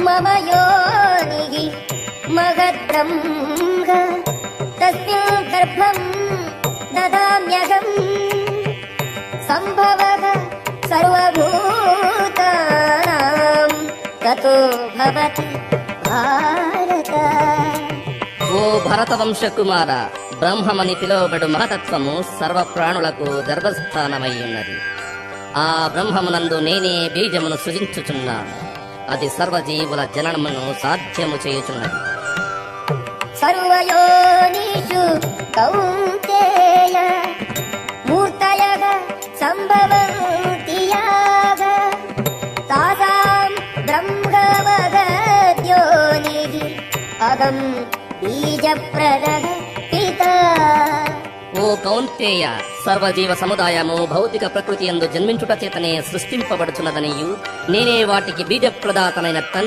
మమ యోనిః మహద్బ్రహ్మ తస్మిన్ గర్భం దదామ్యహం సంభవః సర్వభూతానాం తతో భవతి భారత. ఓ భరత వంశ కుమార, బ్రహ్మమని పిలువబడు మహతత్వము సర్వ ప్రాణులకు గర్భస్థానమై ఉన్నది. ఆ బ్రహ్మమునందు నేనే బీజమును సృజించుచున్నాను. అది సర్వజీవుల జననమును సాధ్యము చేయుచున్నది. సర్వయోనిషు కౌంతేయ మూర్తయః సంభవంతి యాః తాసాం బ్రహ్మవదద్యోనిః అహం బీజప్రదః పితా. ఓ కౌంతేయ, సర్వజీవ సముదాయము భౌతిక ప్రకృతి యందు జన్మించుట చేతనే సృష్టింపబడుచున్నదనియు నేనే వాటికి బీజప్రదాతనైన